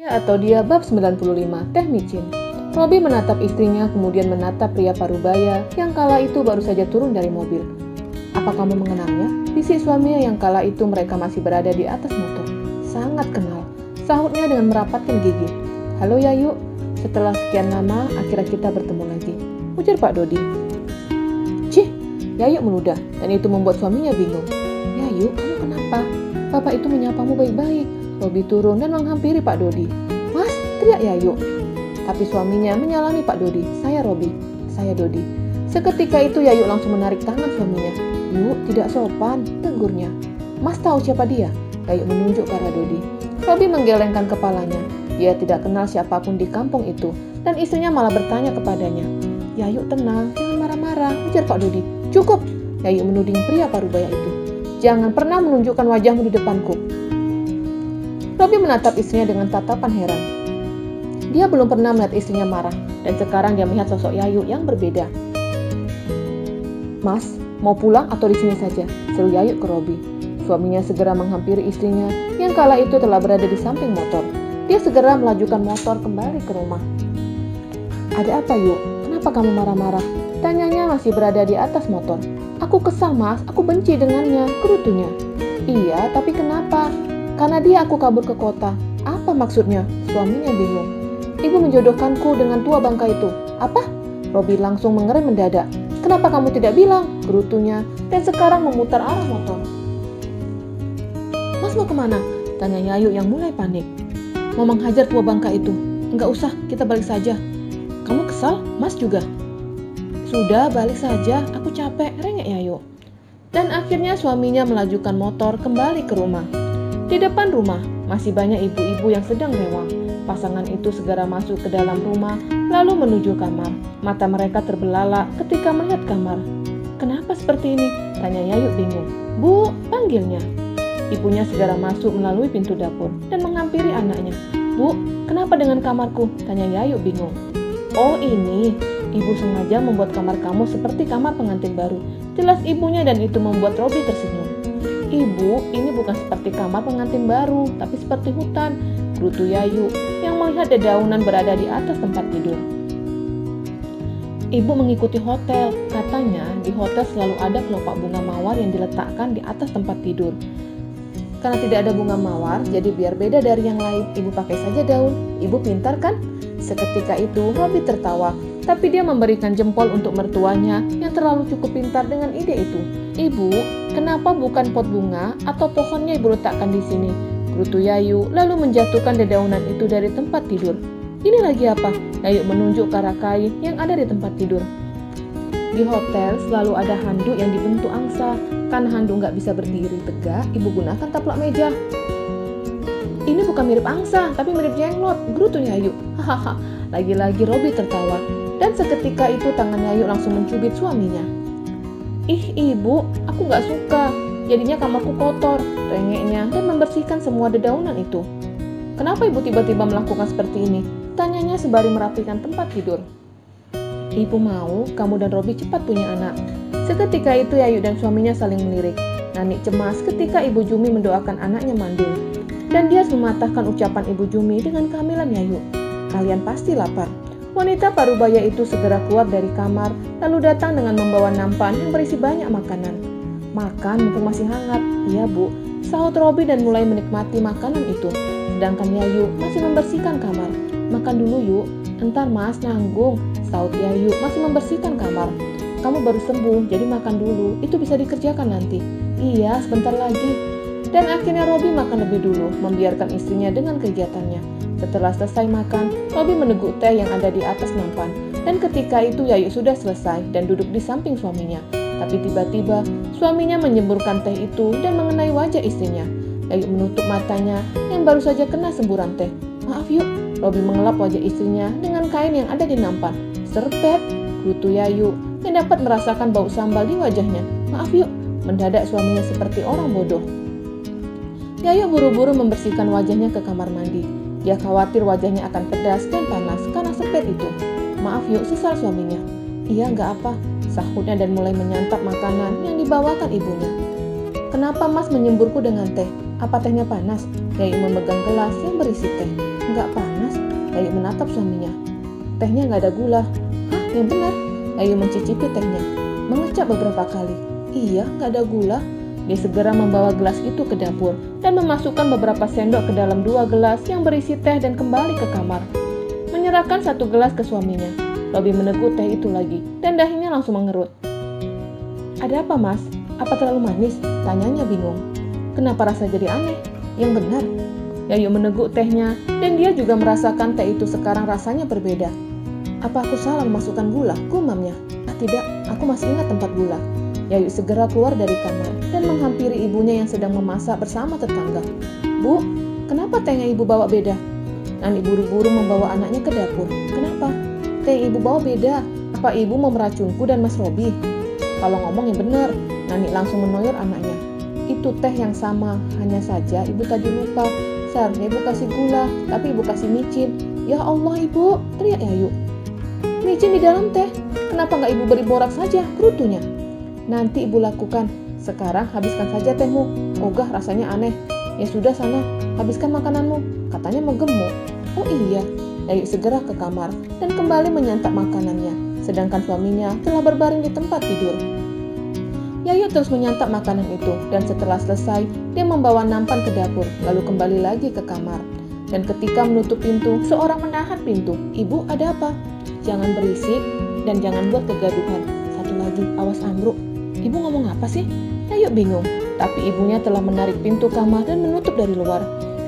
Atau dia bab 95, Teh Micin. Robi menatap istrinya, kemudian menatap pria parubaya yang kala itu baru saja turun dari mobil. "Apa kamu mengenalnya?" bisik suaminya yang kala itu mereka masih berada di atas motor. "Sangat kenal," sahutnya dengan merapatkan gigi. "Halo Yayu, setelah sekian lama akhirnya kita bertemu lagi," ujar Pak Dodi. "Cih," Yayu meludah, dan itu membuat suaminya bingung. "Yayu, kamu kenapa? Bapak itu menyapamu baik-baik." Robi turun dan menghampiri Pak Dodi. "Mas," teriak Yayu. Tapi suaminya menyalami Pak Dodi. "Saya Robi, saya Dodi." Seketika itu Yayu langsung menarik tangan suaminya. "Yuk, tidak sopan," tegurnya. "Mas tahu siapa dia?" Yayu menunjuk ke arah Dodi. Robi menggelengkan kepalanya. Dia tidak kenal siapapun di kampung itu, dan istrinya malah bertanya kepadanya. "Yayu, tenang, jangan marah-marah," ujar Pak Dodi. "Cukup," Yayu menuding pria parubaya itu. "Jangan pernah menunjukkan wajahmu di depanku." Robi menatap istrinya dengan tatapan heran. Dia belum pernah melihat istrinya marah, dan sekarang dia melihat sosok Yayu yang berbeda. "Mas, mau pulang atau di sini saja?" seru Yayu ke Robi. Suaminya segera menghampiri istrinya yang kala itu telah berada di samping motor. Dia segera melajukan motor kembali ke rumah. "Ada apa, Yu? Kenapa kamu marah-marah?" tanyanya masih berada di atas motor. "Aku kesal, Mas. Aku benci dengannya," gerutunya. "Iya, tapi kenapa?" "Karena dia aku kabur ke kota." "Apa maksudnya?" Suaminya bingung. "Ibu menjodohkanku dengan tua bangka itu." "Apa?" Robi langsung mengerem mendadak. "Kenapa kamu tidak bilang?" gerutunya, dan sekarang memutar arah motor. "Mas mau kemana?" tanya Yayu yang mulai panik. "Mau menghajar tua bangka itu." "Enggak usah, kita balik saja." "Kamu kesal? Mas juga." "Sudah, balik saja, aku capek," rengek Yayu. Dan akhirnya suaminya melajukan motor kembali ke rumah. Di depan rumah, masih banyak ibu-ibu yang sedang rewang. Pasangan itu segera masuk ke dalam rumah, lalu menuju kamar. Mata mereka terbelalak ketika melihat kamar. "Kenapa seperti ini?" tanya Yayu bingung. "Bu," panggilnya. Ibunya segera masuk melalui pintu dapur dan menghampiri anaknya. "Bu, kenapa dengan kamarku?" tanya Yayu bingung. "Oh ini, ibu sengaja membuat kamar kamu seperti kamar pengantin baru," jelas ibunya, dan itu membuat Robi tersenyum. "Ibu, ini bukan seperti kamar pengantin baru, tapi seperti hutan," gerutu Yayu yang melihat dedaunan berada di atas tempat tidur. "Ibu mengikuti hotel, katanya di hotel selalu ada kelopak bunga mawar yang diletakkan di atas tempat tidur. Karena tidak ada bunga mawar, jadi biar beda dari yang lain, ibu pakai saja daun. Ibu pintar kan?" Seketika itu Robi tertawa, tapi dia memberikan jempol untuk mertuanya yang terlalu cukup pintar dengan ide itu. "Ibu, kenapa bukan pot bunga atau pohonnya ibu letakkan di sini?" gerutu Yayu lalu menjatuhkan dedaunan itu dari tempat tidur. "Ini lagi apa?" Yayu menunjuk ke arah kain yang ada di tempat tidur. "Di hotel selalu ada handuk yang dibentuk angsa. Karena handuk nggak bisa berdiri tegak, ibu gunakan taplak meja." "Ini bukan mirip angsa, tapi mirip jenglot," gerutu Yayu. "Hahaha." Lagi-lagi Robi tertawa, dan seketika itu tangan Yayu langsung mencubit suaminya. "Ih ibu, aku nggak suka. Jadinya kamarku kotor," rengeknya, dan membersihkan semua dedaunan itu. "Kenapa ibu tiba-tiba melakukan seperti ini?" tanyanya sembari merapikan tempat tidur. "Ibu mau kamu dan Robi cepat punya anak." Seketika itu Yayu dan suaminya saling melirik. Nani cemas ketika Ibu Jumi mendoakan anaknya mandul. Dan dia mematahkan ucapan Ibu Jumi dengan kehamilan Yayu. "Kalian pasti lapar." Wanita parubaya itu segera keluar dari kamar, lalu datang dengan membawa nampan yang berisi banyak makanan. "Makan mumpung masih hangat." "Iya Bu," sahut Robi dan mulai menikmati makanan itu. Sedangkan Yayu masih membersihkan kamar. "Makan dulu yuk." "Entar Mas, nanggung," sahut Yayu masih membersihkan kamar. "Kamu baru sembuh, jadi makan dulu, itu bisa dikerjakan nanti." "Iya, sebentar lagi." Dan akhirnya Robi makan lebih dulu, membiarkan istrinya dengan kegiatannya. Setelah selesai makan, Robi meneguk teh yang ada di atas nampan. Dan ketika itu Yayu sudah selesai dan duduk di samping suaminya. Tapi tiba-tiba suaminya menyemburkan teh itu dan mengenai wajah istrinya. Yayu menutup matanya yang baru saja kena semburan teh. "Maaf yuk." Robi mengelap wajah istrinya dengan kain yang ada di nampan. "Serpet," gerutu Yayu yang dapat merasakan bau sambal di wajahnya. "Maaf yuk." Mendadak suaminya seperti orang bodoh. Yayu buru-buru membersihkan wajahnya ke kamar mandi. Dia khawatir wajahnya akan pedas dan panas karena serpet itu. "Maaf yuk," sesal suaminya. "Iya, nggak apa," sahutnya dan mulai menyantap makanan yang dibawakan ibunya. "Kenapa Mas menyemburku dengan teh?" Apa tehnya panas? Yayu memegang gelas yang berisi teh. Enggak panas. Yayu menatap suaminya. Tehnya nggak ada gula. Hah, yang benar? Yayu mencicipi tehnya, mengecap beberapa kali. Iya, nggak ada gula. Dia segera membawa gelas itu ke dapur dan memasukkan beberapa sendok ke dalam 2 gelas yang berisi teh dan kembali ke kamar. Menyerahkan 1 gelas ke suaminya. Robi meneguk teh itu lagi dan dahinya langsung mengerut. Ada apa, Mas? Apa terlalu manis? Tanyanya bingung. Kenapa rasa jadi aneh? Yang benar. Yayu meneguk tehnya dan dia juga merasakan teh itu sekarang rasanya berbeda. Apa aku salah memasukkan gula? Gumamnya. Ah, tidak, aku masih ingat tempat gula. Yayu segera keluar dari kamar dan menghampiri ibunya yang sedang memasak bersama tetangga. Bu, kenapa tehnya ibu bawa beda? Nani buru-buru membawa anaknya ke dapur. Kenapa? Teh yang ibu bawa beda. Apa ibu mau meracunku dan Mas Robi? Kalau ngomong yang benar. Nani langsung menoyor anaknya. Itu teh yang sama, hanya saja ibu tadi lupa. Seharusnya ibu kasih gula, tapi ibu kasih micin. Ya Allah ibu, teriak Yayu. Micin di dalam teh. Kenapa nggak ibu beri borak saja, kerutunya? Nanti ibu lakukan. Sekarang habiskan saja tehmu. Ogah rasanya aneh. Ya sudah sana, habiskan makananmu. Katanya mau gemuk. Oh iya. Yayu segera ke kamar dan kembali menyantap makanannya. Sedangkan suaminya telah berbaring di tempat tidur. Yayu terus menyantap makanan itu dan setelah selesai, dia membawa nampan ke dapur, lalu kembali lagi ke kamar. Dan ketika menutup pintu, seorang menahan pintu. Ibu, ada apa? Jangan berisik dan jangan buat kegaduhan. Satu lagi, awas ambruk. Ibu ngomong apa sih? Yayu bingung, tapi ibunya telah menarik pintu kamar dan menutup dari luar.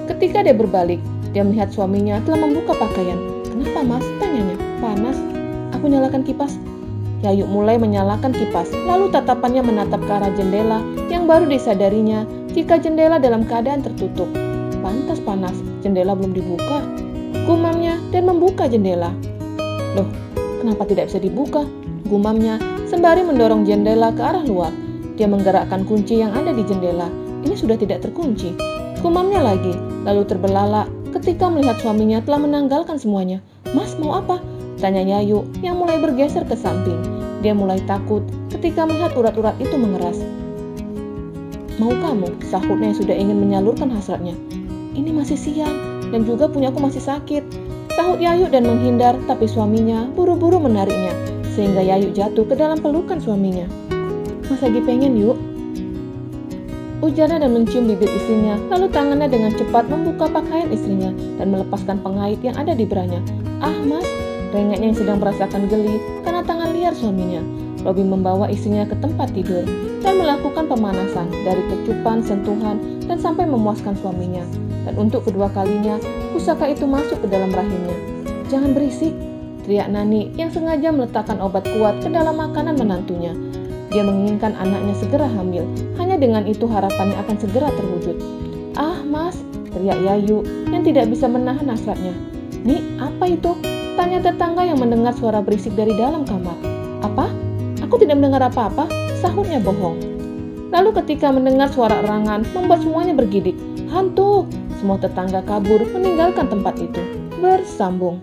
Ketika dia berbalik, dia melihat suaminya telah membuka pakaian. Kenapa, Mas? Tanyanya. Panas. Aku nyalakan kipas. Yayu mulai menyalakan kipas, lalu tatapannya menatap ke arah jendela yang baru disadarinya jika jendela dalam keadaan tertutup. Pantas panas, jendela belum dibuka. Gumamnya dan membuka jendela. Loh, kenapa tidak bisa dibuka? Gumamnya sembari mendorong jendela ke arah luar. Dia menggerakkan kunci yang ada di jendela. Ini sudah tidak terkunci. Gumamnya lagi, lalu terbelalak ketika melihat suaminya telah menanggalkan semuanya. Mas, mau apa? Tanya Yayu yang mulai bergeser ke samping. Dia mulai takut ketika melihat urat-urat itu mengeras. Mau kamu? Sahutnya yang sudah ingin menyalurkan hasratnya. Ini masih siang dan juga punyaku masih sakit. Sahut Yayu dan menghindar, tapi suaminya buru-buru menariknya sehingga Yayu jatuh ke dalam pelukan suaminya. Mas lagi pengen yuk? Ujarnya dan mencium bibir istrinya, lalu tangannya dengan cepat membuka pakaian istrinya dan melepaskan pengait yang ada di beranya. Ah mas, rengeknya yang sedang merasakan geli karena tangan liar suaminya. Robi membawa istrinya ke tempat tidur dan melakukan pemanasan dari kecupan, sentuhan, dan sampai memuaskan suaminya. Dan untuk kedua kalinya, pusaka itu masuk ke dalam rahimnya. Jangan berisik, teriak Nani yang sengaja meletakkan obat kuat ke dalam makanan menantunya. Dia menginginkan anaknya segera hamil, hanya dengan itu harapannya akan segera terwujud. Ah mas, teriak Yayu yang tidak bisa menahan hasratnya. Nih, apa itu? Tanya tetangga yang mendengar suara berisik dari dalam kamar. Apa? Aku tidak mendengar apa-apa, sahutnya bohong. Lalu ketika mendengar suara erangan, membuat semuanya bergidik. Hantu! Semua tetangga kabur meninggalkan tempat itu. Bersambung.